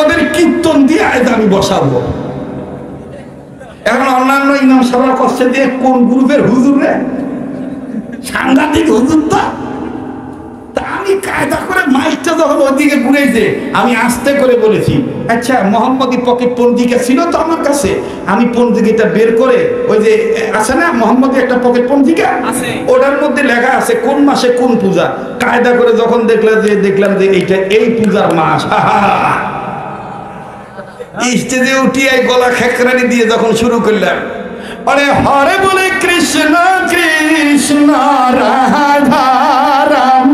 ওদের কীর্তন দিয়ে আজ আমি বসাবো। এখন অন্যান্য ইমাম সাহেবরা করছে যে কোন গ্রুপের হুজুর রে, সাংঘাতিক হুজুর। তা আমি কায়দা করে মাইকটা যখন ওইদিকে ঘুরেছে, আমি আস্তে করে বলেছি, আচ্ছা মোহাম্মদী পকেট পঞ্জিকা ছিল তো আমার কাছে, আমি পঞ্জিকাটা বের করে, ওই যে আছে না মোহাম্মদী একটা পকেট পঞ্জিকা, ওটার মধ্যে লেখা আছে কোন মাসে কোন পূজা। কায়দা করে যখন দেখলাম যে এইটা এই পূজার মাস, স্টেজে উঠিয়ে গলা খেকরানি দিয়ে যখন শুরু করলাম, আরে হরে বলে কৃষ্ণ কৃষ্ণ রাধা রাম,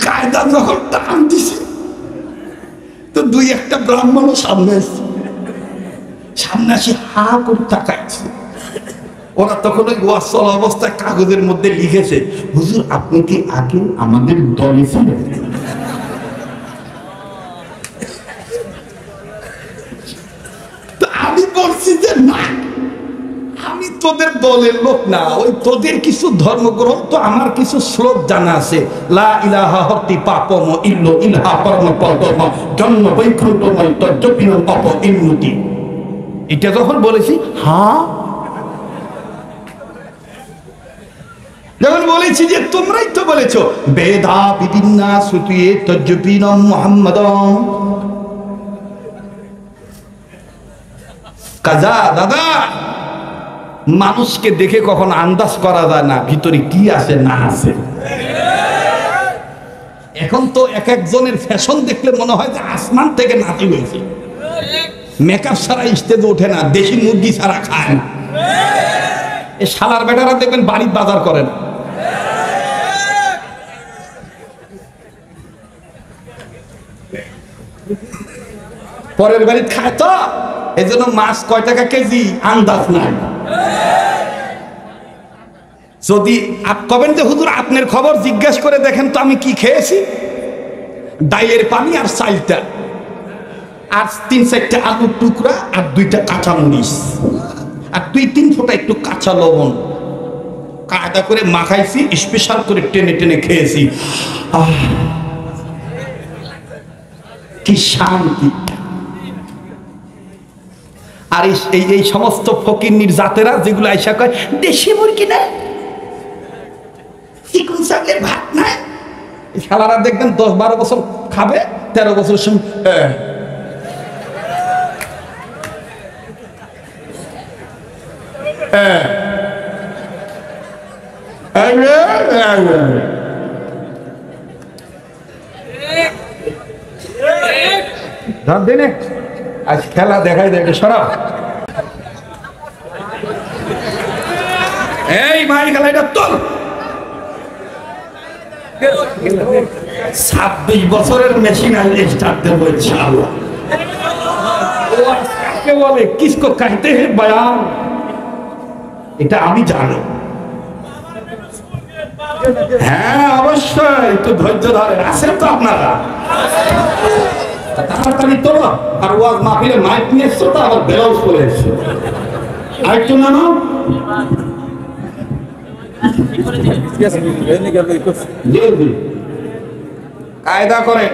কায়দা যখন টান দিছে তো দুই একটা ব্রাহ্মণ সামনে আসি হা করে তাকাইছে। ওরা তখন ওই ওয়াসল অবস্থায় কাগজের মধ্যে লিখেছে, হুজুর আপনি কি আগে আমাদের দলে ছিলেন? আমি বলছি যে না, আমি তোদের দলের লোক না, ওই তোদের কিছু ধর্মগ্রন্থ আমার কিছু শ্লোক জানা আছে, লা ইলাহা হতি পাপম ইল্লো ইলাহা পরম পদম জন্ম বৈকুণ্ঠময় তজ্জপিন অপ ইন্নতি। এটা যখন বলেছি, হ্যাঁ যখন বলেছি যে তোমরাই তো বলেছো বেদা বিভিন্ন শ্রুতিয়ে তজ্জপিন মুহাম্মাদম, কাজা দাদা মানুষকে দেখে কখন আন্দাজ করা যায় না ভিতরে কি আছে না আছে। এখন তো এক একজনের ফ্যাশন দেখলে মনে হয় যে আসমান থেকে নাতি হয়েছে। মেকআপ ছাড়া স্টেজে ওঠে না, দেশি মুরগি ছাড়া খায় না। এই শালার বেটারা দেখবেন বাড়ির বাজার করে না। পরের বাড়ি খায় তো, এই জন্য মাছ কয় টাকা কেজি আন্দাজ নাই। যদি কবেন যে হুজুর আপনার খবর জিজ্ঞেস করে দেখেন তো আমি কি খেয়েছি, ডাইলের পানি আর চালটা আর 3-4টা আলুর টুকরা আর 2টা কাঁচা মরিচ আর 2-3 ফোঁটা একটু কাঁচা লবণ কায়দা করে মাখাইছি, স্পেশাল করে টেনে টেনে খেয়েছি। কি শান্তি। আর এই সমস্ত ফকিন্নির জাতেরা যেগুলো আইসা কয় দেশি মুরগি না, চিকন চালের ভাত নাই, শালারা দেখবেন 10-12 বছর খাবে, 13 বছর আজ খেলা দেখাই দেখে সরাব। এই ভাই খেলাটা তোর 26 বছরের মেশিন আনলে স্টার্ট দেবো ইনশাআল্লাহ। কাকে বলে কিসকো কাহতে হে বয়ান, এটা আমি জানি। হ্যাঁ অবশ্যই, একটু ধৈর্য ধরে আছেন তো আপনারা, তাড়াতাড়ি তো। আর ওয়াজ মাহফিলে মাইক নিয়ে এসছো তো আবার ব্লাউজ পরে এসছো, আরেকটু নানো। কায়দা করে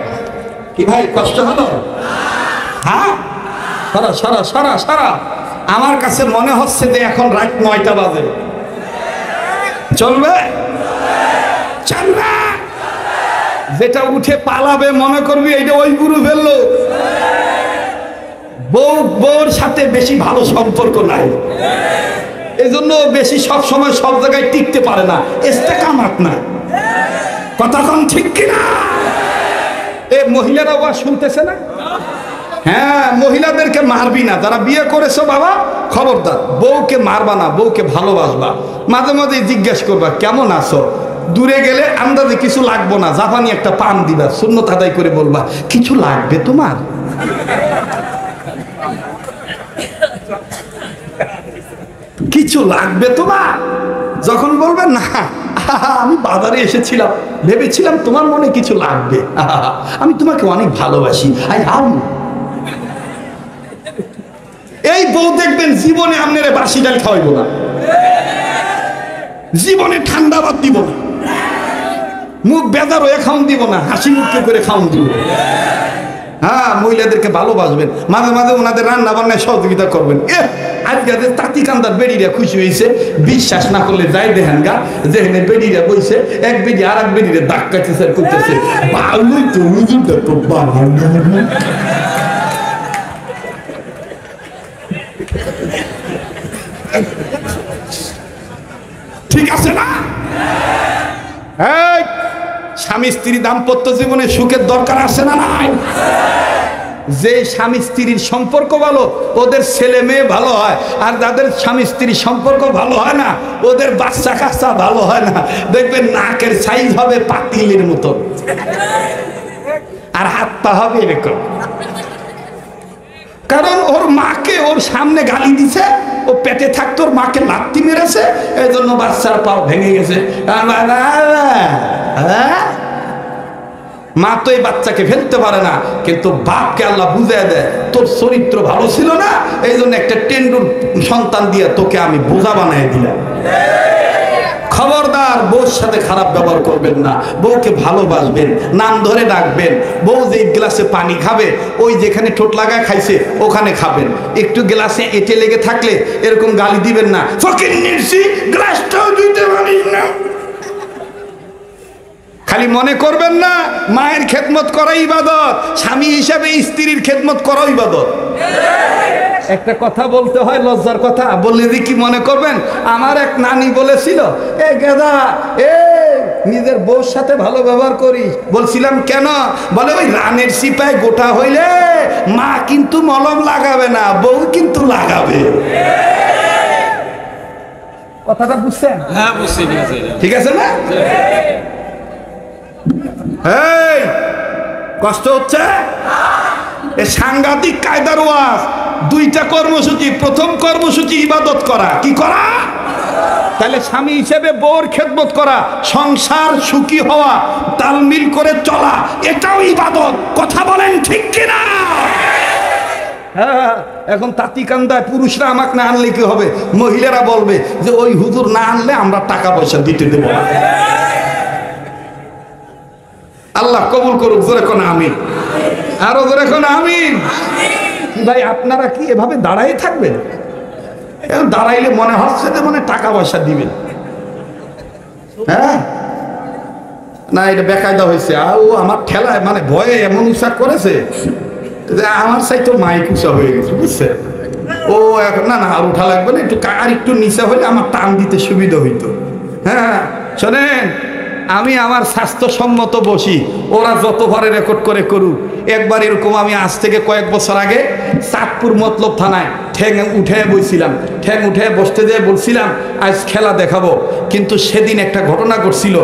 কি ভাই, কষ্ট হলো? হ্যাঁ সারা সারা সারা সারা। আমার কাছে মনে হচ্ছে যে এখন রাত 9টা বাজে, চলবে? চলবে। যেটা উঠে পালাবে মনে করবি এইটা ওই গুরু ফেললো। বউর সাথে বেশি ভালো সম্পর্ক নাই, এজন্য বেশি সব সময় সব জায়গায় টিকতে পারে না, ইস্তেকামাত না। কথা কম ঠিক কিনা? এ মহিলারা ওয়া শুনতেছে না? হ্যাঁ, মহিলাদেরকে মারবি না, যারা বিয়ে করেছো বাবা খবরদার, বউকে মারবা না, বউকে ভালোবাসবা। মাঝে মাঝে জিজ্ঞেস করবা কেমন আছো, দূরে গেলে আন্দাজে কিছু লাগবো না, জাপানি একটা পান দিবা, সুন্নত আদায় করে বলবা কিছু লাগবে তোমার। কিছু লাগবে তোমার, যখন বলবে না আমি বাজারে এসেছিলাম, ভেবেছিলাম তোমার মনে কিছু লাগবে, আমি তোমাকে অনেক ভালোবাসি, আই লাভ ইউ। এই বউ দেখবেন জীবনে আপনারে বাসি ডাল খাওয়াইব না, জীবনে ঠান্ডা ভাত দিব না, মুখ বেজার হয়ে খাওন দিব না, হাসি মুখে করে খাওন দিব। হ্যাঁ, মহিলাদেরকে ভালোবাসবেন, মাঝে মাঝে ওনাদের রান্না বান্নায় সহযোগিতা করবেন। আজকে তাঁতি কান্দার বেড়িরা খুশি হয়েছে, বিশ্বাস না করলে যাই দেখেন গা, যেখানে বেড়িরা বইছে, এক বেড়ি আর এক বেড়িরে দাগ কাটতেছে, করতেছে ভালোই তো, হুজুরটা তো ভালো। ঠিক আছে না? স্বামী স্ত্রী দাম্পত্য জীবনে সুখের দরকার আছে না নাই? যে স্বামী স্ত্রীর সম্পর্ক ভালো, ওদের ছেলে মেয়ে ভালো হয়, আর যাদের স্বামী স্ত্রীর সম্পর্ক ভালো হয় না, ওদের বাচ্চা কাচ্চা ভালো হয় না। দেখবেন নাকের সাইজ হবে পাতিলের মতো, আর হাত পা হবে এরকম। কারণ ওর মাকে ওর সামনে গালি দিছে, ও পেটে থাকতো, ওর মাকে লাথি মেরেছে, এই জন্য বাচ্চার পাও ভেঙে গেছে। মা তো এই বাচ্চাকে ফেলতে পারে না, কিন্তু বাপকে আল্লাহ বুঝায় দেয়, তোর চরিত্র ভালো ছিল না, এই জন্য একটা টেন্ডুর সন্তান দিয়ে তোকে আমি বোঝা বানিয়ে দিলাম। খবরদার, বউর সাথে খারাপ ব্যবহার করবেন না, বউকে ভালোবাসবেন, নাম ধরে ডাকবেন। বউ যে গ্লাসে পানি খাবে, ওই যেখানে ঠোঁট লাগায় খাইছে ওখানে খাবেন। একটু গ্লাসে এঁটে লেগে থাকলে এরকম গালি দিবেন না, ফকির নির্সি গ্লাসটাও দিতে পারিস না। খালি মনে করবেন না মায়ের খেদমত করা ইবাদত, স্বামী হিসাবে স্ত্রীর খেদমত করা ইবাদত। একটা কথা বলতে হয়, লজ্জার কথা বললে যে কি মনে করবেন, আমার এক নানি বলেছিল, এ গেদা, এ নিজের বউর সাথে ভালো ব্যবহার করিস। বলছিলাম কেন? বলে ওই রানের সিপাই গোটা হইলে মা কিন্তু মলম লাগাবে না, বউ কিন্তু লাগাবে। কথাটা বুঝছেন? হ্যাঁ, বুঝছি। ঠিক আছে না? এই কষ্ট হচ্ছে? এ সাংঘাতিক কায়দার ওয়াজ। দুইটা কর্মসূচি। প্রথম কর্মসূচি ইবাদত করা। কি করা? তাহলে স্বামী হিসেবে বউর খেদমত করা, সংসার সুখী হওয়া, তালমিল করে চলা, এটাও ইবাদত। কথা বলেন ঠিক কিনা? হ্যাঁ, এখন তাঁতিকান্দায় পুরুষরা আমাকে না আনলে কি হবে? মহিলারা বলবে যে ওই হুজুর না আনলে আমরা টাকা পয়সা দিতে দেবো না। আল্লাহ কবুল করুক। জোরে কোন আমিন। আরো জোরে কোন আমিন। ভাই, আপনারা কি এভাবে দাঁড়াই থাকবেন? দাঁড়াইলে মনে হচ্ছে যে মানে টাকা পয়সা দিবেন। হ্যাঁ না, এটা বেকায়দা হয়েছে। আর ও আমার ঠেলায় মানে ভয়ে এমন উৎসাহ করেছে যে আমার চাইতো মাইক উৎসাহ হয়ে গেছে, বুঝছে? ও এখন না না, আর উঠা লাগবে না, একটু আর একটু নিচে হলে আমার টান দিতে সুবিধা হইতো। হ্যাঁ শোনেন, আমি আমার স্বাস্থ্যসম্মত বসি, ওরা যত ঘরে রেকর্ড করে করুক। একবার এরকম আমি আজ থেকে কয়েক বছর আগে চাঁদপুর মতলব থানায় ঠ্যাং উঠে বসছিলাম। ঠ্যাং উঠে বসতে যেয়ে বলছিলাম আজ খেলা দেখাবো, কিন্তু সেদিন একটা ঘটনা ঘটছিল।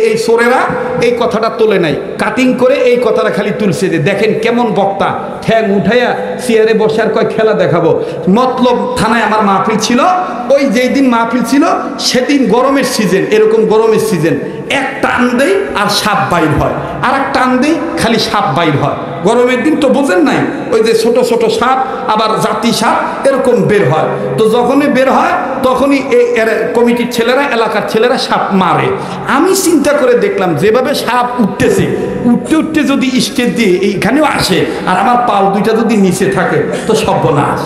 এই চোরেরা এই কথাটা তোলে নাই, কাটিং করে এই কথাটা খালি তুলছে যে দেখেন কেমন বক্তা, ঠ্যাং উঠাইয়া চেয়ারে বসে আর কয় খেলা দেখাবো। মতলব থানায় আমার মাহফিল ছিল। ওই যেই দিন মাহফিল ছিল সেদিন গরমের সিজন, এরকম গরমের সিজন, এক টান দেই আর সাপ বাইর হয়, আর এক টান দেই খালি সাপ বাইর হয়। গরমের দিন তো বোঝেন নাই, ওই যে ছোট ছোট সাপ, আবার জাতি সাপ এরকম বের হয়। তো যখনই বের হয় তখনই এই কমিটির ছেলেরা, এলাকার ছেলেরা সাপ মারে। আমি চিন্তা করে দেখলাম যেভাবে সাপ উঠতেছে, উঠতে উঠতে যদি স্টেজ দিয়ে এইখানেও আসে আর আমার পাল দুইটা যদি নিচে থাকে তো সর্বনাশ।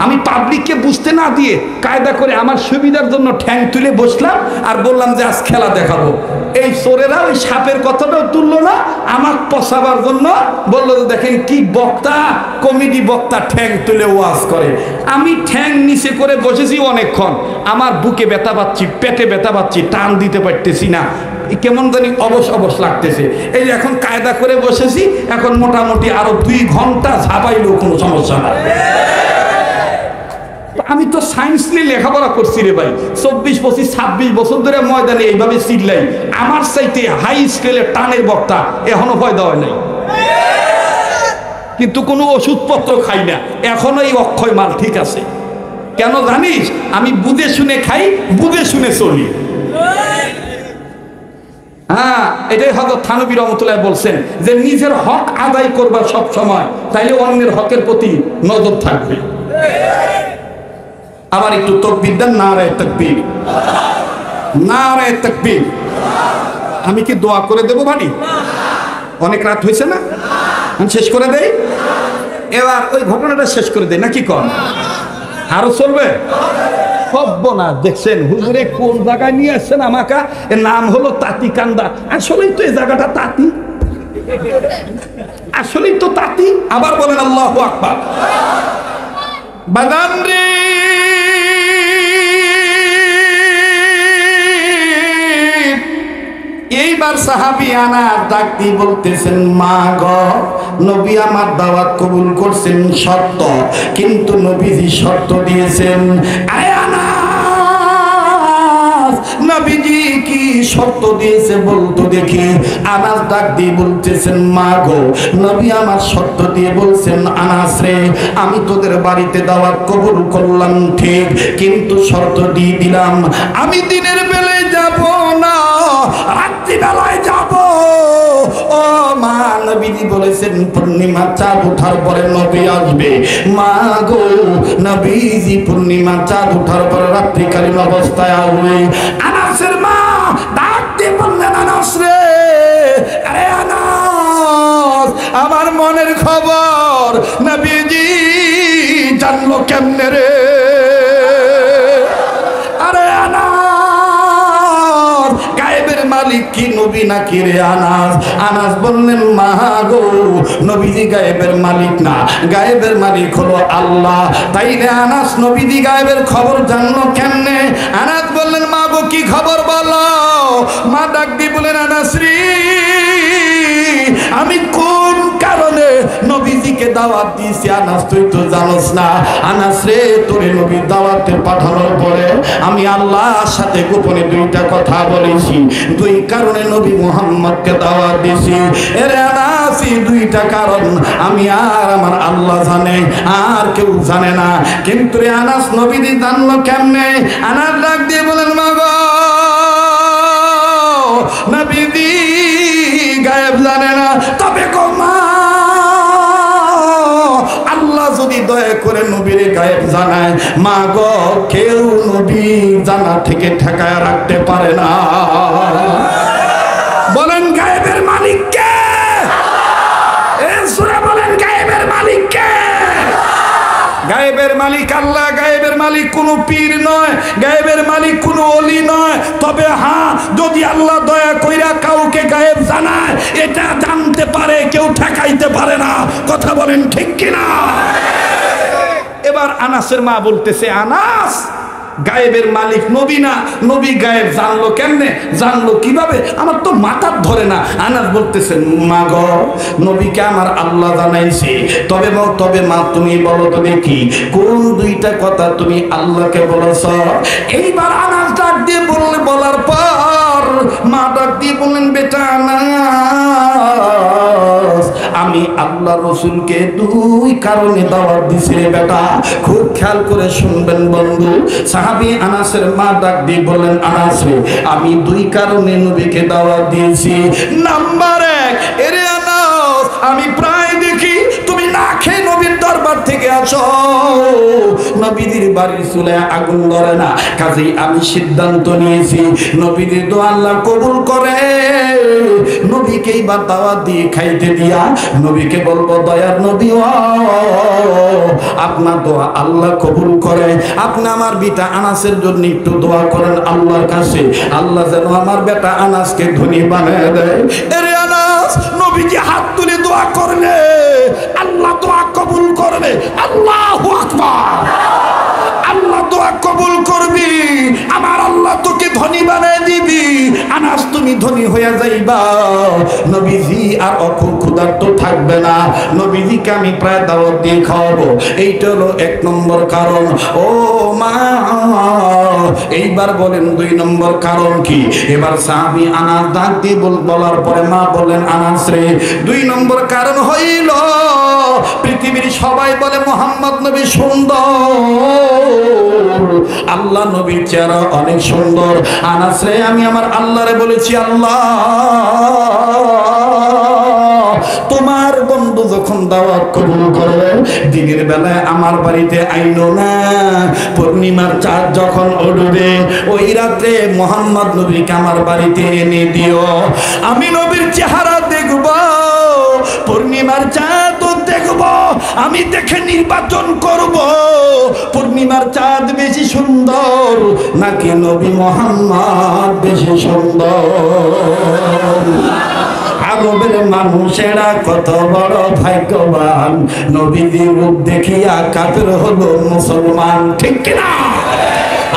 আমি পাবলিককে বুঝতে না দিয়ে কায়দা করে আমার সুবিধার জন্য ঠ্যাং তুলে বসলাম আর বললাম যে আজ খেলা দেখাবো। এই চোরেরা ওই সাপের কথাটাও তুললো না, আমার পচাবার জন্য বললো যে দেখেন কি বক্তা, কমেডি বক্তা ঠ্যাং তুলে ওয়াজ করে। আমি ঠ্যাং নিচে করে বসেছি অনেকক্ষণ, আমার বুকে ব্যথা পাচ্ছি, পেটে ব্যথা পাচ্ছি, টান দিতে পারতেছি না, কেমন জানি অবশ অবশ লাগতেছে। এই যে এখন কায়দা করে বসেছি, এখন মোটামুটি আরো 2 ঘন্টা ঝাপাইলেও কোনো সমস্যা নাই। আমি তো সায়েন্স নিয়ে লেখাপড়া করছি রে ভাই, 24, 25, 26 বছর ধরে ময়দানে এইভাবে চিল্লাই। আমার চাইতে হাই স্কেলের টানের বক্তা এখনো পয়দা হয় নাই, কিন্তু কোনো ওষুধপত্র খাই না, এখনো এই অক্ষয় মাল ঠিক আছে। কেন জানিস? আমি বুঝে শুনে খাই, বুঝে শুনে চলি। হ্যাঁ, এটাই হযরত থানভী রহমাতুল্লাহ বলছেন যে নিজের হক আদায় করবা সব সময়, তাইলে অন্যের হকের প্রতি নজর থাকবে। আবার একটু তাকবীর দেন, নারায়ে তাকবীর, নারায়ে তাকবীর। আমি কি দোয়া করে দেবো ভাই? অনেক রাত হয়েছে না, আমি শেষ করে দেই। এবার ওই ঘটনাটা শেষ করে দেই নাকি কর? আরো চলবে? না দেখছেন হুজুরে কোন জায়গায় নিয়ে আসছেন আমাকে। এর নাম হলো তাঁতিকান্দা। আসলেই তো এই জায়গাটা তাঁতি, আসলেই তো তাঁতি। আবার বলেন আল্লাহু আকবার। বাদাম রে এইবার সাহাবী আনাস ডাক দিয়ে বলতেছেন, মা গো, নবী আমার দাওয়াত কবুল করছেন সত্য, কিন্তু নবীজি শর্ত দিয়েছেন। আয় আনাস, নবীজি কি শর্ত দিয়েছে বলতো দেখি। আনাস ডাক দিয়ে বলতেছেন, মা গো, নবী আমার শর্ত দিয়ে বলছেন, আনাস রে, আমি তোদের বাড়িতে দাওয়াত কবুল করলাম ঠিক, কিন্তু শর্ত দিয়ে দিলাম, আমি দিনের বেলায় যাব না, রাত্রি বেলায় যাব। ও মা, নবীজি বলেছেন পূর্ণিমা চাঁদ ওঠার পরে নবী আসবে। মা গো, নবীজি পূর্ণিমা চাঁদ ওঠার পরে রাত্রিকালীন অবস্থায় আসবে। আনাসের মা ডাক দিয়ে বললেন, আনাস রে, আরে আনাস, আমার মনের খবর নবীজি জানলো কেমনে রে? আরে আনাস, গায়েবের মালিক কি নবী নাকি রে আনাস? আনাস বললেন, মা গো, নবীজি গায়েবের মালিক না, গায়েবের মালিক হলো আল্লাহ। তাই রে আনাস, নবীজি গায়েবের খবর জানলো কেমনে? আনাস বললেন, মা গো, কি খবর বলো? মা ডাক দিয়ে বলেন, আনাস রে, আমি কোন কারণে নবীজিকে দাওয়াত দিয়েছি আনাস তুই তো জানোস না। আনাস রে, তোরে নবীর দাওয়াতে পাঠানোর পরে আমি আল্লাহর সাথে গোপনে দুইটা কথা বলেছি, দুই কারণে নবী মুহাম্মদকে দাওয়াত দিয়েছি। এরে আনাস, এই দুইটা কারণ আমি আর আমার আল্লাহ জানে, আর কেউ জানে না। কিন্তু রে আনাস, নবীজি জানলো কেমনে? আনাস ডাক দিয়ে বলেন, মা গো, নবীজি গায়েব জানে না, তবে গো মা, আল্লাহ যদি দয়া করে নবীর গায়েব জানায়, মা গো, কেউ নবী জানা থেকে ঠেকায় রাখতে পারে না। বলেন গায়েবের মালিক কে? বলেন গায়েবের মালিক কে? গায়েবের মালিক আল্লাহ। গায়েবের মালিক কোনো পীর নয়, গায়েবের মালিক কোনো ওলি নয়। তবে হ্যাঁ, যদি আল্লাহ দয়া কইরা কাউকে গায়েব জানায়, এটা জানতে পারে, কেউ ঠেকাইতে পারে না। কথা বলেন ঠিক কিনা? এবার আনাসের মা বলতেছে, আনাস, গায়েবের মালিক নবী না, নবী গায়েব জানলো কেমনে? জানলো কিভাবে? আমার তো মাথার ধরে না। আনাস বলতেছে, মা গো, নবীকে আমার আল্লাহ জানাইছে। তবে মা, তুমি বলো তো দেখি, কোন দুইটা কথা তুমি আল্লাহকে বলেছ? এইবার আনাস ডাক দিয়ে বলার পর মা ডাক দিয়ে বললেন, বেটা আনাস, আমি আল্লাহ রসুলকে দুই কারণে দাওয়াত দিছি রে বেটা। খুব খেয়াল করে শুনবেন বন্ধু। সাহাবী আনাসের মা ডাক দিয়ে বলেন, আনাস রে, আমি দুই কারণে নবীকে দাওয়াত দিয়েছি। নাম্বার এক, এরে আনাস, আমি প্রায় দেখি তুমি না খেয়ে নবীর দরবার থেকে আসো, নবীদের বাড়ির চুলায় আগুন ধরে না। কাজেই আমি সিদ্ধান্ত নিয়েছি, নবীদের দোয়া আল্লাহ কবুল করে, নবীকে এইবার দাওয়াত দিয়ে খাইতে দিয়া নবীকে বলবো, দয়ার নবী, আপনার দোয়া আল্লাহ কবুল করে, আপনি আমার বেটা আনাসের জন্য একটু দোয়া করেন আল্লাহর কাছে, আল্লাহ যেন আমার বেটা আনাসকে ধনী বানিয়ে দেয়। এরে আনাস, নবীজি হাত তুলে দোয়া করলে আল্লাহ দোয়া কবুল করবে। আল্লাহু আকবার। আল্লাহ দোয়া কবুল করবি, আমার আল্লাহ তোকে ধনী বানায় দিবি। আনাস, তুমি ধনী হয়ে যাইবা, নবীজি আর ক্ষুধার্ত থাকবে না, নবীজিকে আমি প্রায় দাওয়াত দিয়ে খাওয়াবো। এইটা হলো এক নম্বর কারণ। ও মা, এইবার বলেন দুই নম্বর কারণ কি? এবার সাহাবী আনাস ডাক দিয়ে বলার পরে মা বলেন, আনাস রে, দুই নম্বর কারণ হইল, পৃথিবীর সবাই বলে মুহাম্মদ নবী সুন্দর, আল্লাহ নবীর চেহারা অনেক সুন্দর। আনাস রে, আমি আমার আল্লাহরে বলেছি, আল্লাহ, তোমার বন্ধু যখন যখন দাওয়াত কবুল করবে, দিনের বেলায় আমার বাড়িতে আইনো না। পূর্ণিমার চাঁদ যখন উঠবে, ওই রাত্রে মোহাম্মদ নবীকে আমার বাড়িতে এনে দিও। আমি নবীর চেহারা দেখব, পূর্ণিমার চাঁদ দেখব, আমি দেখে নির্বাচন করব পূর্ণিমার চাঁদ বেশি সুন্দর নাকি নবী মোহাম্মদ বেশি সুন্দর। আরবের মানুষেরা কত বড় ভাগ্যবান, নবীজির রূপ দেখিয়া কাফের হলো মুসলমান, ঠিক কিনা?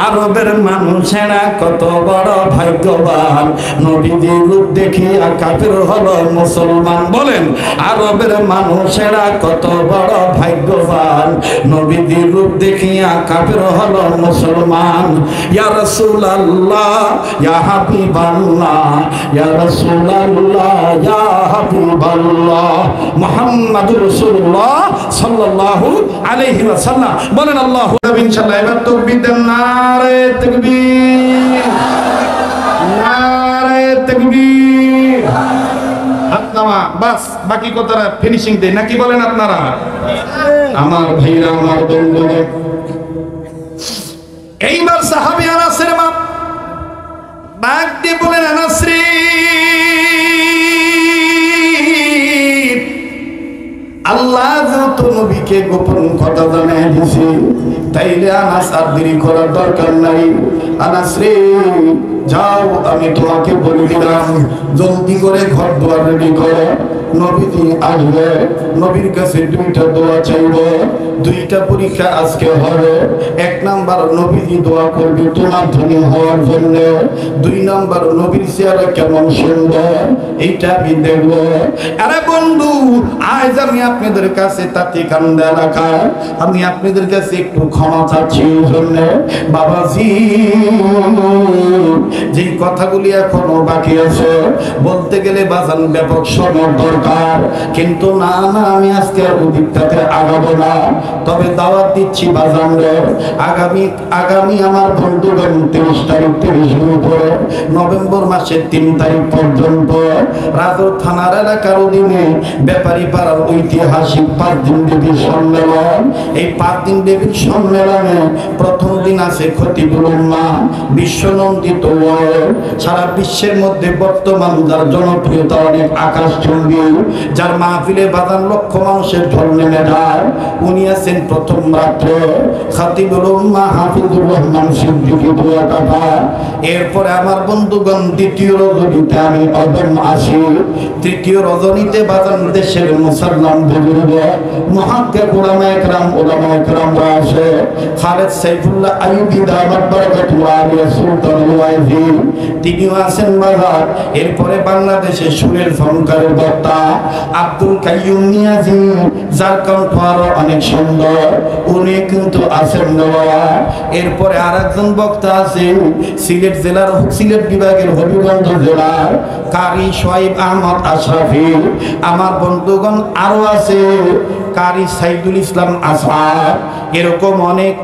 আরবের মানুষেরা কত বড় ভাগ্যবান, নবীজির রূপ দেখিয়া কাফের হলো মুসলমান। বলেন, আরবের মানুষেরা কত বড় ভাগ্যবান, নবীজির রূপ দেখিয়া কাফের হলো মুসলমান। ইয়া রাসূলুল্লাহ, ইয়া হাবিবাল্লাহ, ইয়া রাসূলুল্লাহ, ইয়া হাবিবাল্লাহ, মুহাম্মাদুর রাসূলুল্লাহ সাল্লাল্লাহু আলাইহি ওয়াসাল্লাম। বলেন আল্লাহু আকবার। ইনশাআল্লাহ এবার তাকবীর দেন। নারে তাকবীর, নারে তাকবীর। হাত নামা, বাস বাকি কথাটা ফিনিশিং দেই নাকি বলেন আপনারা? আমার ভাইরা, আমার বন্ধুরা, এইবার সাহাবী আনাসের মা ডাক দিয়ে বলেন, আনাস রে, আল্লাহ যেহেতু নবীকে গোপন কথা জানাই দিছে, তাইলে আনাস আর দেরি করার দরকার নাই। আনাস রে, যাও, আমি তোমাকে বলে দিলাম, জলদি করে ঘর দুয়ার রেডি করো। নবীজি আসবে, নবীর কাছে দুইটা দোয়া চাইব, দুইটা পরীক্ষা আজকে হবে। এক নাম্বার, নবীজি দোয়া করবে তোমার ধনী হওয়ার জন্য। দুই নাম্বার, নবীর চেহারা কেমন সুন্দর এইটা আমি দেখবো। আরে বন্ধু, আজ আমি আপনাদের কাছে তাতে কান্দা এলাকায় আমি আপনাদের কাছে একটু ক্ষমা চাচ্ছি জন্য। বাবাজি, যে কথাগুলি এখনো বাকি আছে বলতে গেলে বাজান ব্যাপক সময় দরকার, কিন্তু না না, আমি আজকে আর ওদিকটাতে আগাবো না। তবে দাওয়াত দিচ্ছি বাজান রে, আগামী আমার বন্ধুগণ 23 তারিখ থেকে শুরু করে নভেম্বর মাসের 3 তারিখ পর্যন্ত রাজর থানার এলাকার অধীনে ব্যাপারী পাড়ার ঐতিহাসিক 5 দিন দেবীর সম্মেলন। এই 5 দিন দেবীর সম্মেলনে প্রথম দিন আছে খতিবুল উম্মাহ, বিশ্বনন্দিত ওয়ার্ড, সারা বিশ্বের মধ্যে বর্তমান যার জনপ্রিয়তা অনেক আকাশচুম্বী, যার মাহফিলে বাজার লক্ষ মানুষের ঢল নেমে যায়, উনি আছেন প্রথম রাত্রে খতিবুল উম্মাহ হাফিজুর রহমান সিদ্দিকী দোয়াকাটা। এরপরে আমার বন্ধুগণ দ্বিতীয় রজনীতে আমি অদম আসি। তৃতীয় রজনীতে বাজার দেশের মুসলমান বুজুর্গ মুহাক্কিক উলামা একরামরা আসে। খালেদ সাইফুল্লাহ আইয়ুবী দামাত বারাকাতুহু আলিয়া সুলতানুল ওয়াইজি, তিনিও আছেন বাজার। এরপরে বাংলাদেশে সুরের ঝংকারের বক্তা আব্দুল কাইয়ুম নিয়াজি, যার কণ্ঠ আরো অনেক সুন্দর, উনি কিন্তু আছেন নওয়া। এরপরে আরেকজন বক্তা আছেন সিলেট জেলার, সিলেট বিভাগের হবিগঞ্জ জেলার কারি সোহাইব আহমদ আশরাফি। আমার বন্ধুগণ আরো আছে কারি সাইদুল ইসলাম আসার। এরকম অনেক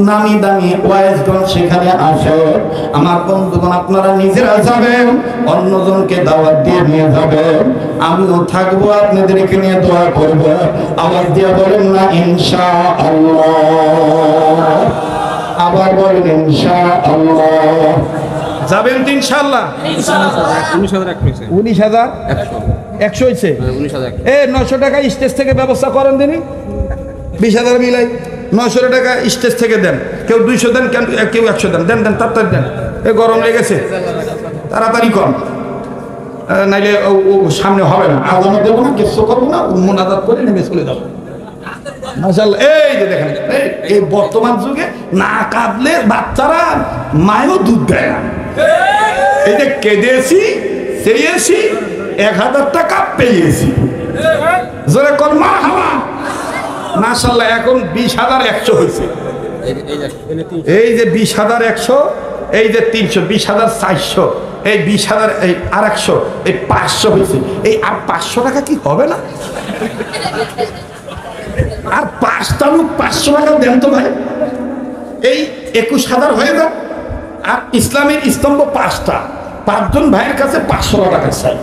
নামি দামি ওয়াইজগণ সেখানে আসে। আমার বন্ধুগণ, আপনারা নিজেরা যাবেন, অন্যজনকে দাওয়াত দিয়ে নিয়ে যাবেন। আমিও থাকবো, আপনাদেরকে নিয়ে দোয়া করব। আওয়াজ দিয়ে বলেন না ইনশাআল্লাহ, আবার বলেন ইনশাআল্লাহ। যাবেন তো ইনশাআল্লাহ? 19,100 হয়েছে। 900 টাকা স্টেজ থেকে ব্যবস্থা করেন দিনই, 20,000 মিলাই 900 টাকা স্টেজ থেকে দেন। কেউ 200 দেন, কেউ 100 দেন। দেন দেন, তাড়াতাড়ি দেন, এ গরম লেগেছে, তাড়াতাড়ি কম, নাইলে ও সামনে হবে না। আজানো দেবো না, কিছু করবো না, মুনাজাত করে নেমে চলে যাবো। মাশাআল্লাহ। এই যে দেখেন, এই বর্তমান যুগে না কাঁদলে বাচ্চারা মায়ও দুধ দেয় না। এই যে কেঁদেছি, চেয়েছি, 1000 টাকা পেয়েছি, জোরে কর মারহাবা। মাশাআল্লাহ, এখন 20,100 হয়েছে। এই যে 20,100, এই যে 300, 20,400, এই 20,000, এই 100, এই 500 হয়েছে। এই আর 500 টাকা কি হবে না? আর 5টা লোক 500 টাকা দেন তো ভাই, এই 21,000 হয়ে যাক। আর ইসলামের স্তম্ভ 5টা, 5 জন ভাইয়ের কাছে 500 টাকা চাই।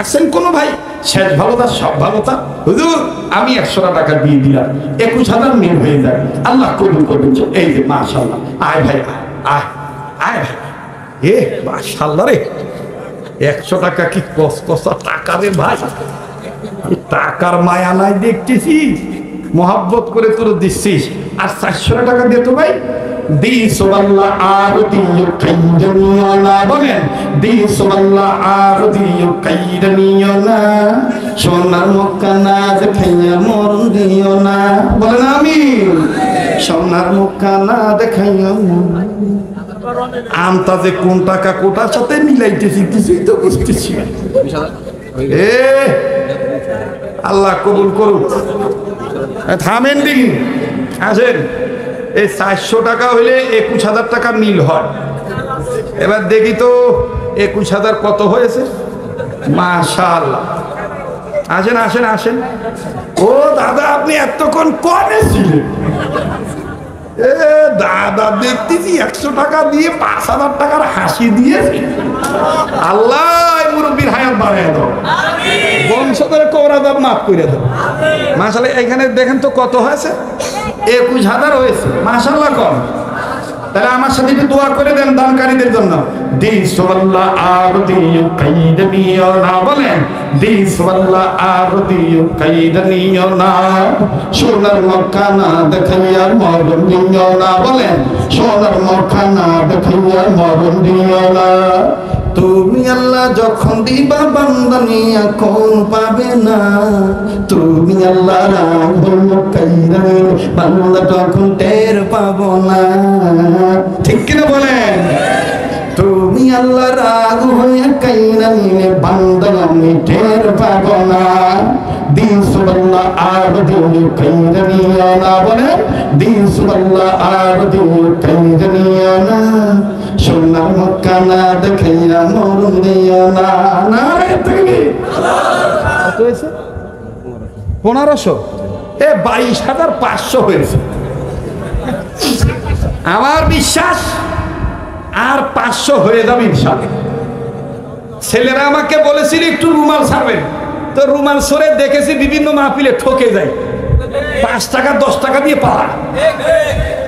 আসছেন কোনো ভাই, শেষ ভালোতা সব ভালোতা, হুজুর আমি 100 টাকা দিয়ে দিলাম, 21,000 মিল হয়ে যায়, আল্লাহ কবুল করবেন। এই যে মাশাআল্লাহ, আয় ভাই আয় আয় ভাই, এ মাশাআল্লাহ রে, 100 টাকা কি কসা টাকা রে ভাই, টাকার মায়া নাই দেখতেছি, মোহাব্বত করে তোর দিচ্ছিস। আর 400 টাকা দে তো ভাই, দিস আল্লাহ আর দিও কাইদানিও না, বলেন দিস আল্লাহ আর দিও কাইদানিও না, সোনার মক্কা না দেখাইয়া মরণ দিও না, বলেন আমিন। সোনার মক্কা না দেখাইয়া আমটা যে কোন টাকা কোটার সাথে মিলাইতেছি কিছুই তো বুঝতেছি। এ আল্লাহ কবুল করুক। থামেন দিন, আসেন। এই 400 টাকা হইলে 21,000 টাকা মিল হয়। এবার দেখি তো 21,000 কত হয়েছে। মাশাআল্লাহ, আসেন আসেন আসেন। ও দাদা আপনি এতক্ষণ কনে ছিলেন? এ দাদা দেখতেছি 100 টাকা দিয়ে 5,000 টাকার হাসি দিয়েছি। আল্লাহ মুরব্বীর হায়াত বাড়ায় দাও, বংশধরে কোবরা দাম মাফ করে দাও। মাশাআল্লাহ এখানে দেখেন তো কত হয়েছে, 21,000 হয়েছে। মাশাআল্লাহ কম। তাহলে আমার সাথে একটু দোয়া করে দেন দানকারীদের জন্য। দিস আল্লাহ আর দিও কাইদানিও না, বলেন দিস আল্লাহ আর দিও কাইদানিও না, সোনার মক্কা না দেখাইয়া মরণ দিও না, বলেন সোনার মক্কা না দেখাইয়া মরণ দিও না। তুমি আল্লাহ যখন দিবা বান্দা নিয়া কোন পাবে না, তুমি আল্লাহ রাগ কাইরা বান্দা তখন টের পাবো না, ঠিক কিনা বলেন? তুমি আল্লাহ রাগ হয়ে কাইরা নিলে বান্দা আমি টের পাবো না। দিস আল্লাহ আর দিও কাইরা নিও না, বলেন দিস আল্লাহ আর দিও কাইরা নিও না, সোনার মক্কা না দেখাইয়া মরণ দিও না। নারে তাকবীর। কত হয়েছে? 1500। এ 22,500 হয়েছে। আমার বিশ্বাস আর 500 হয়ে যাবে ইনশাআল্লাহ। ছেলেরা আমাকে বলেছিল একটু রুমাল ছাড়বেন, তো রুমাল সরে দেখেছি বিভিন্ন মাহফিলে ঠকে যায়, 5 টাকা 10 টাকা দিয়ে পালা।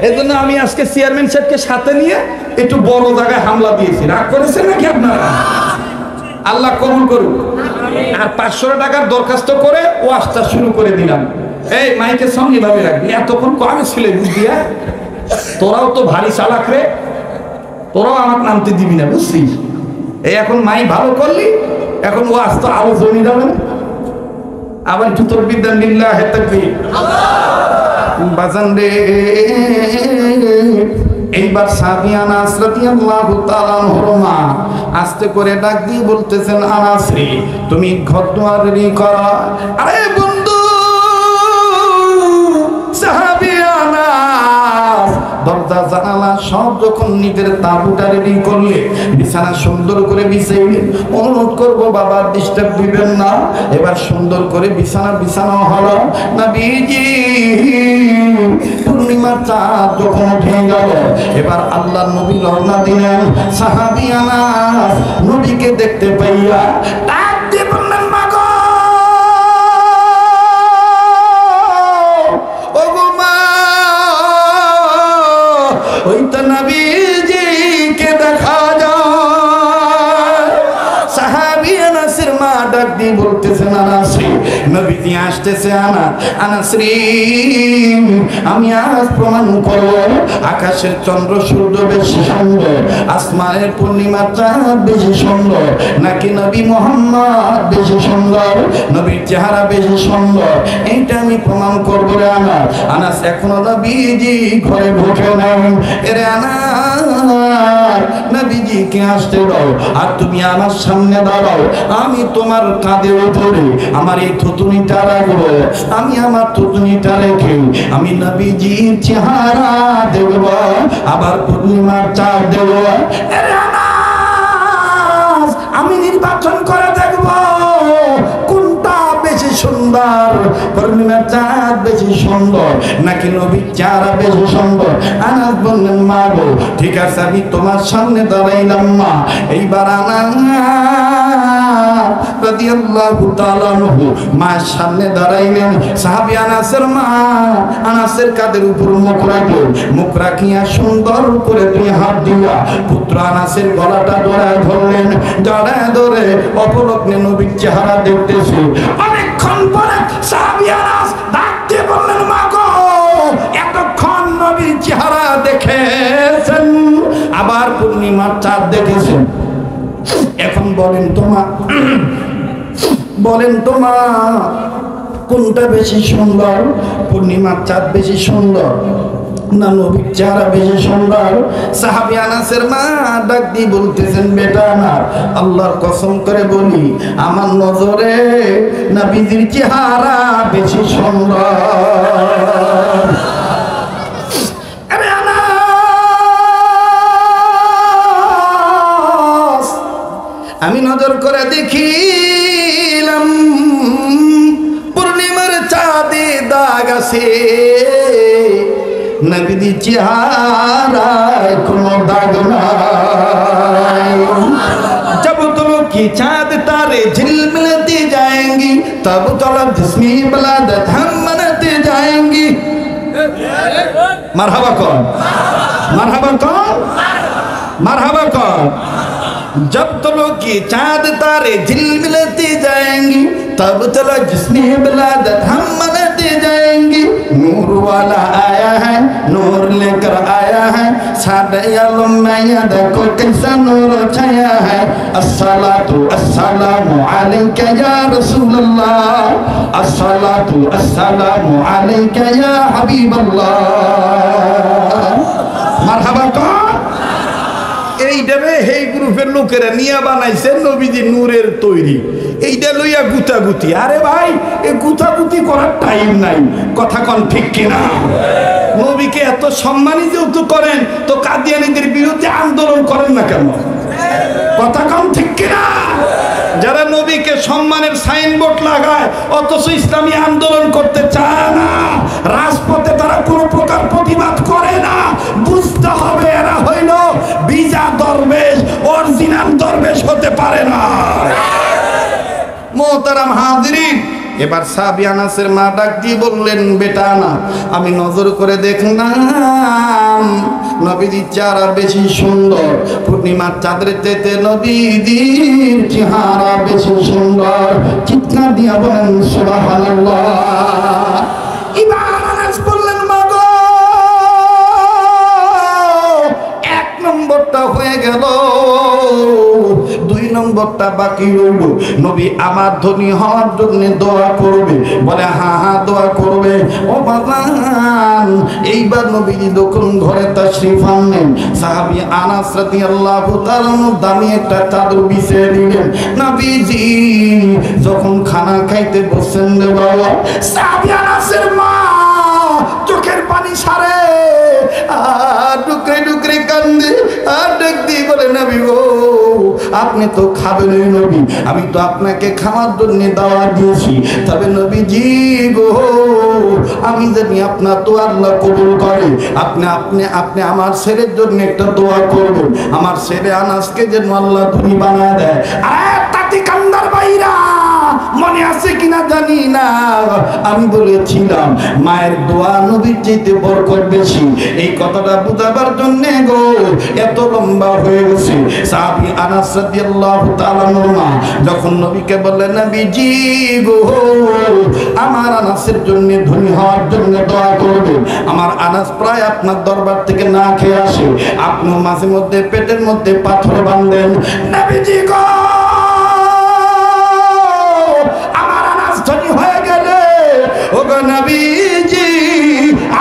এই জন্য আমি আজকে চেয়ারম্যান সাহেবকে সাথে নিয়ে একটু বড় জায়গায় হামলা দিয়েছি। রাগ করেছেন নাকি আপনারা? আল্লাহ কবুল করুন। আর 500 টাকার দরখাস্ত করে ওয়াজটা শুরু করে দিলাম। এই মাইকের সঙ্গে ভাবে রাখবি, এতক্ষণ কমে ছিলে বুঝিয়া, তোরাও তো ভারী চালাক রে, তোরাও আমার নামতে দিবি না, বুঝছিস? এই এখন মাই ভালো করলি, এখন ওয়াজ তো আরো জমি যাবে না। আবার একটু তোর বিদ্যান লিল্লাহি তাকবীর। বাজান রে, এইবার সাহাবী আনাস রাদিয়াল্লাহু তাআলা আনহু মা আস্তে করে ডাক দিয়ে বলতেছেন, আনাস রে তুমি ঘর দুয়ার রেডি করো। আরে বন্ধু সাহাবী আনাস দরজা জানালা সব যখন নিজের তাঁবুটা রেডি করলে, বিছানা সুন্দর করে বিছাইলেন। অনুরোধ করবো বাবা ডিস্টার্ব দিবেন না। এবার সুন্দর করে বিছানা হলো। নবীজি পূর্ণিমার চাঁদ যখন উঠে গেল, এবার আল্লাহর নবী রওনা দিলেন। সাহাবী আনাস নবীকে দেখতে পাইয়া ডাক দিয়ে বললেন, মা গো, ও গো মা, ওই তো নবীজিকে দেখা যায়। সাহাবী আনাসের মা ডাক দিয়ে বলতেছেন, আনাস রে নবীজি আসতেছে। আনাস রে আমি আজ প্রমাণ করব আকাশের চন্দ্র সূর্য বেশি সুন্দর, আসমানের পূর্ণিমা চাঁদ বেশি সুন্দর, নাকি নবী মুহাম্মদ বেশি সুন্দর, নবীর চেহারা বেশি সুন্দর, এইটা আমি প্রমাণ করবো রে আনাস। আনাস এখনো নবীজি ঘরে ঢোকে নাই। এরে আনাস নবীজিকে আসতে দাও, আর তুমি আমার সামনে দাঁড়াও, আমি তোমার কাঁধে উপরে আমার এই থুতুনিটা রাখবো। আমি আমার থুতুনিটা রেখে আমি নবীজির চেহারা দেখব, আবার পূর্ণিমার চাঁদ দেখব। আমি নির্বাচন করে দেখব কোনটা বেশি সুন্দর, পূর্ণিমার চাঁদ বেশি সুন্দর নাকি নবীর চেহারা বেশি সুন্দর। আনাস বললেন, মা গো ঠিক আছে আমি তোমার সামনে দাঁড়াইলাম মা। এইবার আনাস রাদিয়াল্লাহু তাআলা আনহু মায়ের সামনে দাঁড়াইলেন। সাহাবী আনাসের মা আনাসের কাঁধের উপর মুখ রাখলেন। মুখ রাখিয়া সুন্দর করে দুই হাত দিয়া পুত্র আনাসের গলাটা জড়ায় ধরলেন। জড়ায় ধরে অপলগ্নে নবীর চেহারা দেখতেছে। অনেকক্ষণ পরে সাহাবী আনাস ডাক দিয়ে বললেন, মা গো, এতক্ষণ নবীর চেহারা দেখেছেন, আবার পূর্ণিমার চাঁদ দেখেছেন, এখন বলেন তোমা কোনটা বেশি সুন্দর? পূর্ণিমার চাঁদ বেশি সুন্দর না নবীর চেহারা বেশি সুন্দর? সাহাবী আনাসের মা ডাক দিয়ে বলতেছেন, বেটা আমার, আল্লাহর কসম করে বলি, আমার নজরে নবীর চেহারা বেশি সুন্দর। আমি নজর করে দেখিলাম পূর্ণিমার চাঁদে দাগ আছে, নবীর চেহারায় কোনো দাগ নাই। जब तुम की चाँद तारे झिलमिलाते जाएंगी, तब तलब जिस्मी बलादत हम मनाते जाएंगी। मरहबा कौन, मरहबा कौन, मरहबा कौन? जब तुलों की चाँद तारे झिलमिलाते जाएंगी, तब चलो जिसने बिलादत हम मनाते जाएंगी। नूर वाला आया है, नूर लेकर आया है, सादे आलम में ये देखो कैसा नूर छाया है। अस्सलातु अस्सलामु अलैका या रसूल अल्लाह, अस्सलातु अस्सलामु अलैका या हबीब अल्लाह। मरहबा कौन? এইটারে এই গ্রুপের লোকেরা নিয়ে বানাইছে নবীজি নূরের তৈরি, এইটা লইয়া গুতাগুতি। আরে ভাই, এই গুতাগুতি করার টাইম নাই, কথা কোন ঠিক কিনা? নবীকে এত সম্মানী যেহেতু করেন, তো কাদিয়ানীদের বিরুদ্ধে আন্দোলন করেন না কেন? কথা কোন ঠিক কিনা? যারা নবীকে সম্মানের সাইনবোর্ড লাগায় অথচ ইসলামী আন্দোলন করতে চায় না, রাজপথে তারা কোনো প্রকার প্রতিবাদ করে না, বুঝতে হবে এরা হইল বিজা দরবেশ, অরিজিনাল দরবেশ হতে পারে না। মোহতারাম হাজিরিন, এবার সাহাবী আনাসের মা ডাক দিয়ে বললেন, বেটা না, আমি নজর করে দেখলাম নবীজির চেহারা বেশি সুন্দর, পূর্ণিমার চাঁদের চাইতে নবীজির চেহারা বেশি সুন্দর। চিৎকার দিয়া বলেন সুবহানাল্লাহ। এবার আনাস বললেন, মা গো, এক নম্বরটা হয়ে গেল, দুই নম্বরটা বাকি রইল। নবী আমার ধনী হওয়ার জন্য দোয়া করবে। বলে হ্যাঁ হ্যাঁ দোয়া করবে। ও বাজান, এইবার নবীজি যখন ঘরে তাশরীফ আনলেন, সাহাবী আনাস রাদিয়াল্লাহু তাআলা দামি একটা চাদর বিছিয়ে দিলেন। নবীজি যখন খানা খাইতে বসেন রে বাবা, সাহাবী আনাসের মা চোখের পানি সারে, আর ডুকরে ডুকরে কান্দে, আর ডাক দিয়ে বলে, নবী গো, আপনি তো খাবেন নবী, আমি তো আপনাকে খাওয়ার জন্য দাওয়াত দিয়েছি, তবে নবীজি গো, আমি জানি আপনার দোয়া আল্লাহ কবুল করে। আপনি আপনি আপনি আমার ছেলের জন্য একটা দোয়া করবেন, আমার ছেলে আনাসকে যেন আল্লাহ ধনী বানায় দেয়। আর তাতে কান্দার বাইরা মনে আছে কিনা জানি না, আমি বলেছিলাম মায়ের দোয়া নবীর চাইতে বরকত বেশি। এই কথাটা বুঝাবার জন্য গো এত লম্বা হয়ে গেছে। সাহাবী আনাস রাদিয়াল্লাহু তাআলা মা যখন নবীকে বললেন, নবীজি গো, আমার আনাসের জন্য ধনী হওয়ার জন্য দোয়া করবেন। আমার আনাস প্রায় আপনার দরবার থেকে না খেয়ে আসে, আপনি মাঝে মধ্যে পেটের মধ্যে পাথর বাঁধেন। নবীজি গো, নবীজি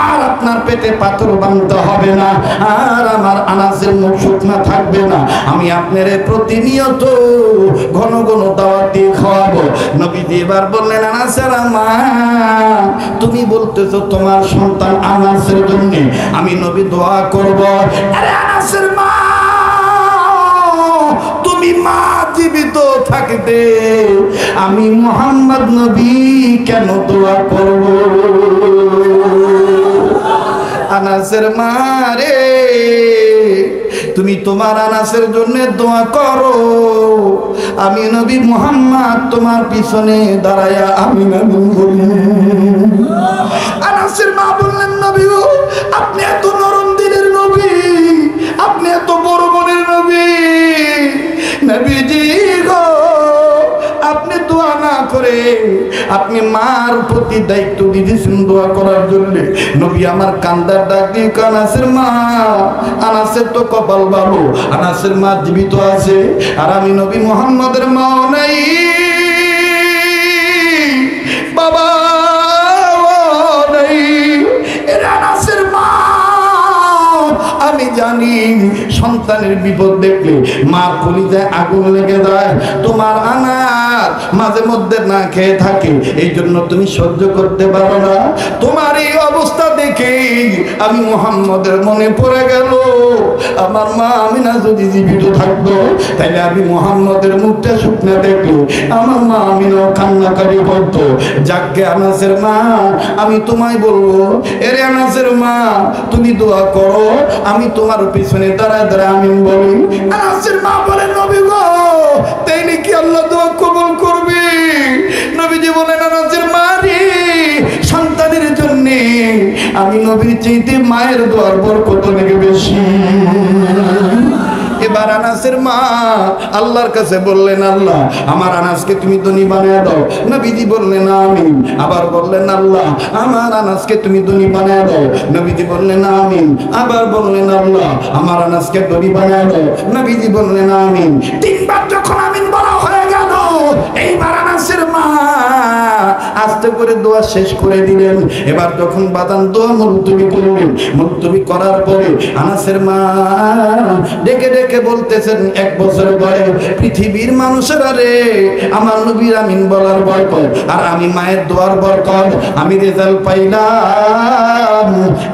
আর আপনার পেটে পাথর বাঁধতে হবে না, আর আমার আনাসের মুখ শুকনা থাকবে না, আমি আপনার প্রতিনিয়ত ঘন ঘন দাওয়াত দিয়ে খাওয়াবো। নবীজি এবার বললেন, আনাসের মা, তুমি বলতেছো তোমার সন্তান আনাসের জন্য আমি নবী দোয়া করব। আরে আনাসের মা, তুমি মা জীবিত থাকতে আমি মুহাম্মদ নবী কেন দোয়া করব? আনাসের মা রে, তুমি তুমি তোমার আনাসের জন্য দোয়া করো, আমি নবী মুহাম্মদ তোমার পিছনে দাঁড়ায়া আমিন আমিন বলি। আনাসের মা বললেন, নবী গো, আপনি এত নরম দিনের নবী, আপনি এত বড় মনের নবী, নবীজি গো, আপনি দোয়া না করে আপনি মার প্রতি দায়িত্ব দিয়েছেন দোয়া করার জন্য। নবী আমার কান্দার ডাক দিয়ে, আনাসের মা, আনাসের তো কপাল ভালো, আনাসের মা জীবিত আছে, আর আমি নবী মুহাম্মদের মাও নাই বাবা নাই। এরা আনাসের মা, আমি জানি সন্তানের বিপদ দেখলে মা কলিজায় আগুন লেগে যায়। তোমার আনার মাঝে মধ্যে না খেয়ে থাকে, এই জন্য তুমি সহ্য করতে পারো না। তোমার এই অবস্থা দেখে আমি মুহাম্মদের মনে পড়ে গেল, আমার মা আমিনা যদি জীবিত থাকতো তাহলে আমি মুহাম্মদের মুখটা শুকনো দেখলো আমার মা আমিনাও কান্নাকারি করতো। যাকে আনাসের মা, আমি তোমায় বলবো, এরে আনাসের মা, তুমি দোয়া করো, আমি তোমার পিছনে দাঁড়ায় দাঁড়ায় আমিন বলি। আনাসের মা বলেন, নবী গো, তাইলে কি আল্লাহ দোয়া কবুল করবে? নবীজি বলেন, আনাসের মা রে, সন্তানের জন্য আমি নবীর চাইতে মায়ের দোয়ার বরকত অনেক বেশি। এবার আনাসের মা আল্লাহর কাছে বললেন, আল্লাহ আমার আনাসকে তুমি ধনী বানিয়ে দাও। নবীজি বললেন আমিন। আবার বললেন, আল্লাহ আমার আনাসকে তুমি ধনী বানিয়ে দাও। নবীজি বললেন আমিন। আবার বললেন, আল্লাহ আমার আনাসকে ধনী বানিয়ে দাও। নবীজি বললেন আমিন। তিনবার যখন আমিন বলা হয়ে গেল, এইবার আনাসের মা আস্তে করে দোয়া শেষ করে দিলেন। এবার যখন বাদান দোয়া মুলতবি করলেন, মুলতবি করার পরে আনাসের মা ডেকে ডেকে বলতেছেন, এক বছর পরে পৃথিবীর মানুষেরা রে, আমার নবীর আমিন বলার বরকত আর আমি মায়ের দোয়ার বরকত আমি রেজাল্ট পাইলাম।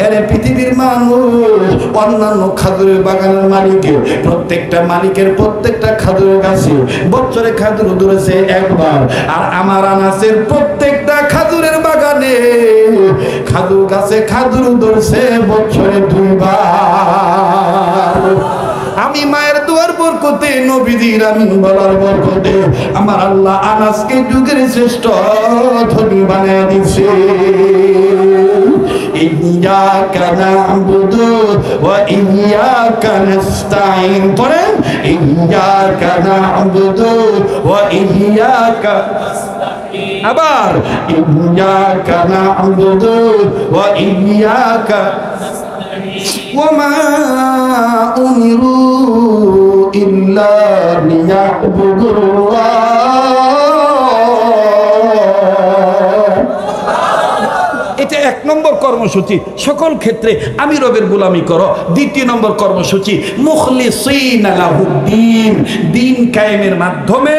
এরে পৃথিবীর মানুষ অন্যান্য খাজুরের বাগানের মালিকের প্রত্যেকটা মালিকের প্রত্যেকটা খাজুরের গাছে বছরে খাজুর ধরেছে একবার, আর আমার আনাসের প্রত্যেকটা খাজুরের বাগানে খাজুর গাছে খাজুর ধরছে বছরে 2 বার। আমি মায়ের দোয়ার বরকতে, নবীজির আমিন বলার বরকতে আমার আল্লাহ আনাসকে যুগের শ্রেষ্ঠ ধনী বানিয়ে দিয়েছে। ইয়্যাকা না'বুদু ওয়া ইয়্যাকা নাস্তাঈন। পড়েন, ইয়্যাকা না'বুদু ওয়া ইয়্যাকা নাস্তাঈন। আবার ইয়্যাকা না'বুদু ওয়া ইয়্যাকা وما أمروا إلا ليعبدوا الله। এটা 1 নম্বর কর্মসূচি, সকল ক্ষেত্রে আমি রবের গোলামি করো। 2 নম্বর কর্মসূচি, মুখলিসিনা লাহুদ্দিন, দিন কায়েমের মাধ্যমে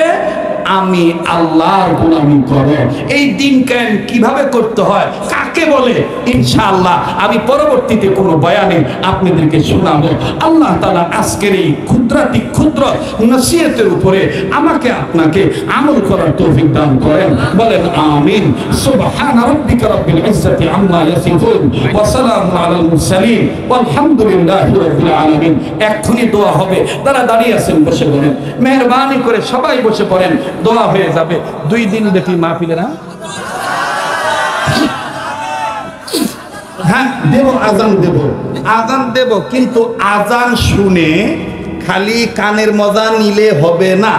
আমি আল্লাহর গোলামি করো। এই দিন কায়েম কিভাবে করতে হয়, কাকে বলে, ইনশাআল্লাহ আমি পরবর্তীতে কোনো বয়ানে আপনাদেরকে শোনাবো। আল্লাহ তাআলা আজকের এই ক্ষুদ্রাতি ক্ষুদ্র নসিহতের উপরে আমাকে আপনাকে আমল করার তৌফিক দান করেন, বলেন আমিন। সুবহান রাব্বিকা রাব্বিল ইজ্জাতি আম্মা ইয়াসিফুন ওয়া সালামুন আলাল মুরসালিন ওয়ালহামদুলিল্লাহি রাব্বিল আলামিন। এক্ষুনি দোয়া হবে, তারা দাঁড়িয়ে আছেন বসে পড়েন, মেহেরবানি করে সবাই বসে পড়েন, দোয়া হয়ে যাবে। 2 দিন ব্যাপী মাহফিলে না, হ্যাঁ দেব, আজান দেব, কিন্তু আজান শুনে খালি কানের মজা নিলে হবে না,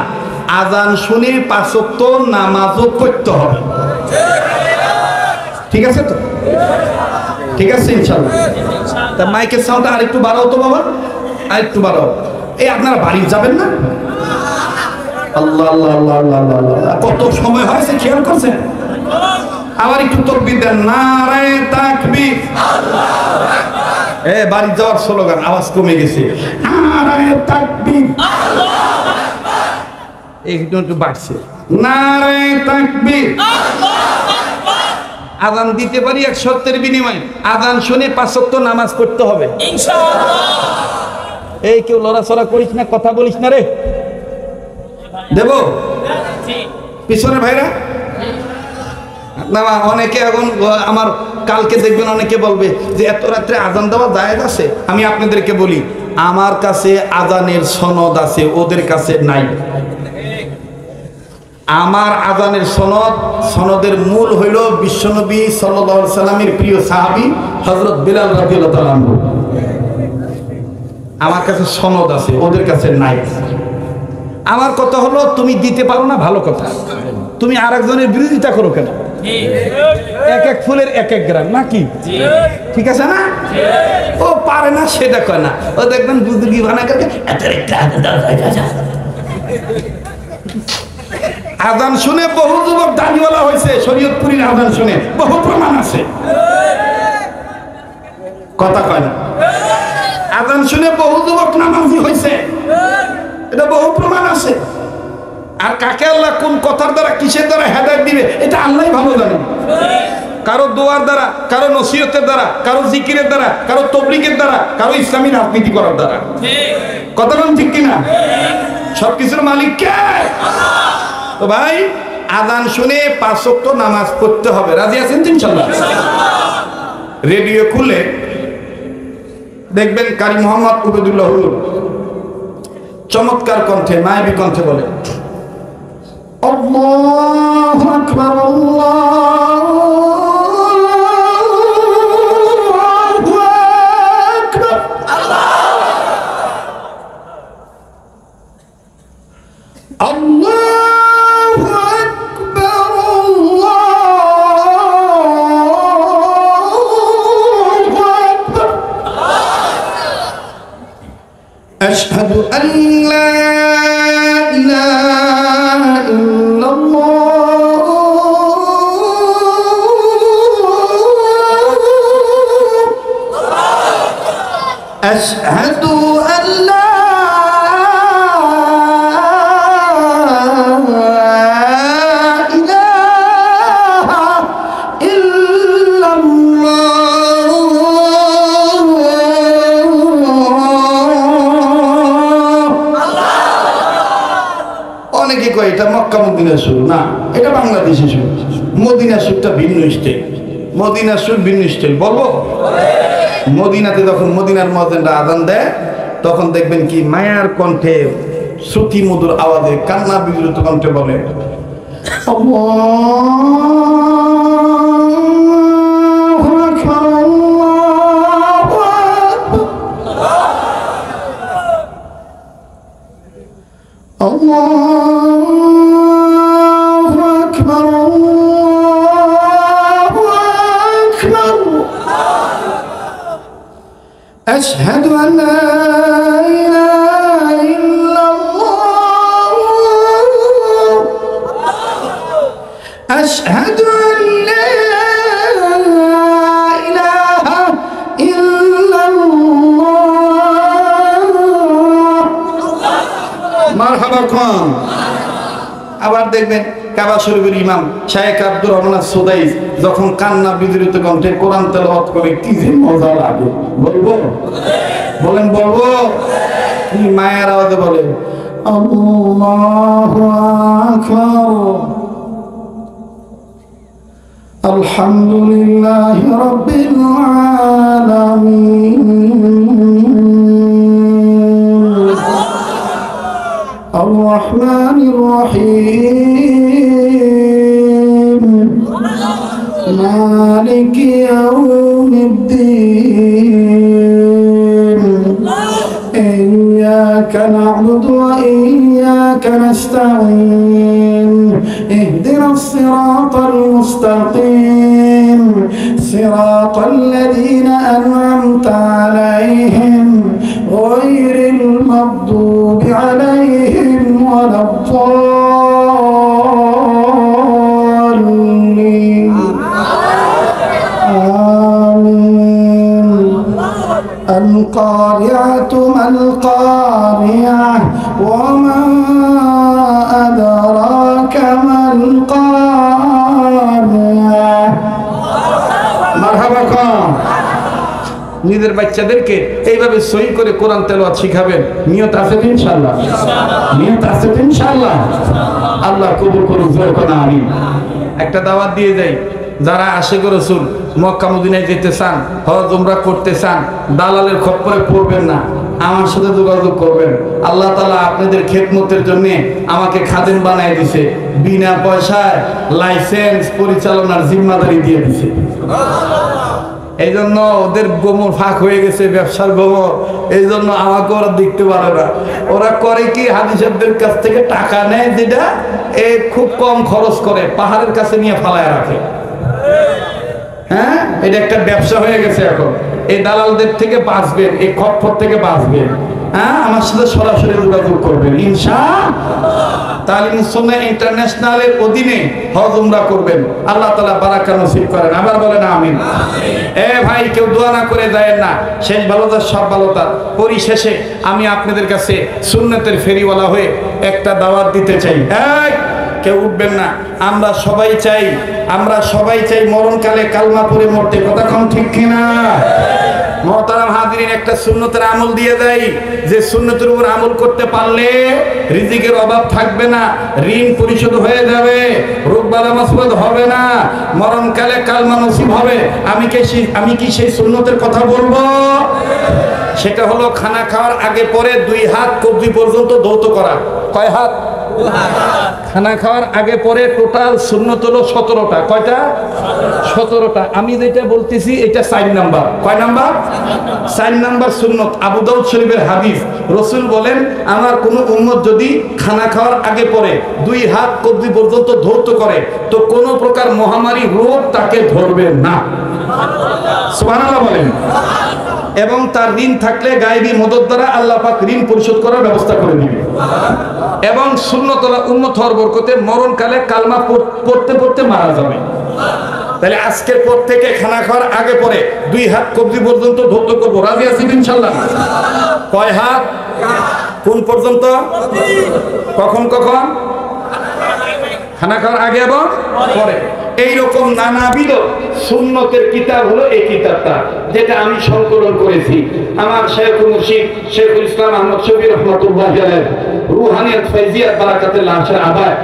আজান শুনে 5 ওয়াক্ত নামাজও পড়তে হবে। ঠিক আছে তো? ঠিক আছে ইনশাআল্লাহ। তা মাইকের সাউন্ডটা আরেকটু বাড়াও তো বাবা, আরেকটু বাড়াও। এই আপনারা বাড়ি যাবেন না? আল্লাহ আল্লাহ আল্লাহ আল্লাহ আল্লাহ, কত সময় হয়েছে খেয়াল করছেন? আবার একটু তাকবীর দেন, নারে তাকবীর, আল্লাহু আকবার। বাড়ি যাওয়ার স্লোগান, আওয়াজ কমে গেছে, নারে তাকবীর, আল্লাহু আকবার। একটু বাড়ছে, নারে তাকবীর, আল্লাহু আকবার। আযান দিতে পারি 1 শর্তের বিনিময়ে, আযান শুনে 5 ওয়াক্ত নামাজ পড়তে হবে ইনশাআল্লাহ। এই কেউ লড়াচড়া করিস না, কথা বলিস না রে, দেব পিছনে ভাইরা না। অনেকে এখন আমার কালকে দেখবেন অনেকে বলবে যে এত রাত্রে আজান দেওয়া জায়েজ আছে। আমি আপনাদেরকে বলি, আমার কাছে আজানের সনদ আছে, ওদের কাছে নাই। আমার আজানের সনদের মূল হইল বিশ্বনবী সাল্লাল্লাহু আলাইহি সাল্লামের প্রিয় সাহাবী হযরত বিলাল রাদিয়াল্লাহু তাআলা আনহু। আমার কাছে সনদ আছে, ওদের কাছে নাই। আমার কথা হলো, তুমি দিতে পারো না, ভালো কথা, তুমি আরেকজনের বিরোধিতা করো কেন? এক এক ফুলের এক এক গ্রাম নাকি? ঠিক আছে না? ও পারে না সেটা কয় না, ও দেখবেন বুজুর্গি বানা করে আজান শুনে বহু যুবক দাড়িওয়ালা হয়েছে, শরীয়তপুরীর আজান শুনে বহু প্রমাণ আছে, কথা কয় না। আজান শুনে বহু যুবক নামাজি হয়েছে, এটা বহু প্রমাণ আছে। আর কাকে আল্লাহ কোন কথার দ্বারা কিসের দ্বারা হেদায়েত দিবে এটা আল্লাহই ভালো জানেন। কারো দোয়ার দ্বারা, কারো নসিহতের দ্বারা, কারো জিকিরের দ্বারা, কারো তবলিগের দ্বারা, কারো ইসলামী রাজনীতি করার দ্বারা। কথা বলেন ঠিক কিনা? সবকিছুর মালিক কে? তো ভাই, আজান শুনে 5 ওয়াক্ত নামাজ পড়তে হবে, রাজি আছেন ইনশাআল্লাহ? রেডিও খুলে দেখবেন কারি মোহাম্মদ উবেদুল্লাহ হুজুর চমৎকার কণ্ঠে, মায়াবী কণ্ঠে বলে, আল্লাহু আকবার, আল্লাহু আকবার, আল্লাহু আকবার, আল্লাহু আকবার, আশহাদু আন লা ইলাহা ইল্লাল্লাহ, আশহাদু আন লা এটা মক্কা মদিনার সুর না, এটা বাংলাদেশি সুর। মদিনার সুরটা ভিন্ন স্টাইল, মদিনার সুর ভিন্ন স্টাইল। বলবো, মদিনাতে যখন মদিনার মুয়াজ্জিনরা আযান দেয় তখন দেখবেন কি মায়ার কণ্ঠে, শ্রুতি মধুর আওয়াজে, কান্না বিজড়িত কণ্ঠে বলে, আল্লাহু আকবার, আল্লাহু আকবার, আল্লাহু আকবার, আশহাদু আন লা ইলাহা ইল্লাল্লাহ, আশহাদু আন লা ইলাহা ইল্লাল্লাহ, মারহাবা খান। আবার দেখবেন কাবা শরীফের ইমাম শাইখ আব্দুর রহমান সুদাইস যখন কান্না বিজড়িত কণ্ঠে কোরআন তেলাওয়াত করে কি যে মজা লাগে, বলবো? বলেন বলবো? কি মায়ের আওয়াজে বলে, আল্লাহু আকবার, আলহামদুলিল্লাহি রাব্বিল আলামিন, الرحمن الرحيم مالك يوم الدين إياك نعبد وإياك نستعين اهدنا الصراط المستقيم صراط الذين أنعمت عليهم غير المغضوب عليهم ولا الضالين آمين. القارعة ما القارعة وما أدراك ما القارعة. مرحبا كم. নিজের বাচ্চাদেরকে এইভাবে সহি করে কোরআন তেলাওয়াত শিখাবেন, নিয়ত আছে তো ইনশাআল্লাহ? নিয়ত আছে তো ইনশাআল্লাহ? আল্লাহ কবুল করুন, জোরে বলেন আমিন। একটা দাওয়াত দিয়ে যাই, যারা আশিক রাসূল মক্কা মদিনায় যেতে চান, হজ উমরা করতে চান, দালালের খপ্পরে পড়বেন না, আমার সাথে যোগাযোগ করবেন। আল্লাহ তাআলা আপনাদের খেদমতের জন্য আমাকে খাদেম বানায় দিছে, বিনা পয়সায় লাইসেন্স পরিচালনার জিম্মাদারি দিয়ে দিছে। এই জন্য ওদের গোমর ফাঁক হয়ে গেছে, ব্যবসার গোমর। এই জন্য আমাকে ওরা দেখতে পারে না। ওরা করে কি, হাদিসের কাছ থেকে টাকা নেয়, যেটা খুব কম খরচ করে পাহাড়ের কাছে নিয়ে ফালায় রাখে। হ্যাঁ, এটা একটা ব্যবসা হয়ে গেছে এখন। এই দালালদের থেকে বাঁচবেন, এই খপ্পর থেকে বাঁচবেন। হ্যাঁ, আমার সাথে সরাসরি যোগাযোগ করবেন ইনশাআল্লাহ। তালিম সুন্নাহ ইন্টারন্যাশনালের অধীনে হজ উমরা করবেন। আল্লাহ তাআলা বারাকা নসিব করেন। আবার বলেন আমিন। এ ভাই, কেউ দোয়া না করে যায় না। শেষ ভালোতার সব ভালোতার। পরিশেষে আমি আপনাদের কাছে সুন্নতের ফেরিওয়ালা হয়ে একটা দাওয়াত দিতে চাই। কেউ উঠবেন না। আমরা সবাই চাই মরণকালে কালমা পড়ে মরতে। কথা কম ঠিক কিনা? মুহতারাম হাজিরিন, একটা সুন্নতের আমল দিয়ে দেয়, যে সুন্নতের উপর আমল করতে পারলে রিজিকের অভাব থাকবে না, ঋণ পরিশোধ হয়ে যাবে, রোগ বালা মুসিবত হবে না, মরণকালে কালমা নসিব হবে। আমি কি সেই সুন্নতের কথা বলবো? সেটা হলো খানা খাওয়ার আগে পরে 2 হাত কবজি পর্যন্ত ধৌত করা। কয় হাত? খানা খাওয়ার আগে পরে টোটাল সুন্নত হলো 17টা। কয়টা? 17টা। আমি যেটা বলতেছি এটা 4 নাম্বার। কয় নাম্বার? 4 নাম্বার সুন্নত। আবু দাউদ শরীফের হাদিস, রাসূল বলেন, আমার কোন উম্মত যদি খানা খাওয়ার আগে পরে 2 হাত কবজি পর্যন্ত ধৌত করে, তো কোনো প্রকার মহামারী রোগ তাকে ধরবে না। সুবহানাল্লাহ বলেন। এবং তার ঋণ থাকলে গায়েবী মদত দ্বারা আল্লাহ পাক ঋণ পরিশোধ করার ব্যবস্থা করে দিবে। এবং সুন্নত উম্মত হওয়ার বরকতে মরণকালে কালমা পড়তে পড়তে মারা যাবে। তাহলে আজকের পর থেকে খানা খাওয়ার আগে পরে 2 হাত কবজি পর্যন্ত ধৌত করবো। রাজি আছেন ইনশাআল্লাহ? কয় হাত? কোন পর্যন্ত? কখন? খানা খাওয়ার আগে এবং পরে। এইরকম নানাবিধ সুন্নতের কিতাব হলো এই কিতাবটা, যেটা আমি সংকলন করেছি। আমার শেখ মুর্শিদ শেখুল ইসলাম আহমদ শফি রহমাতুল্লাহ আলাইহি রুহানিয়াত ফাইজিয়াত বারাকাতুল আশার আবায়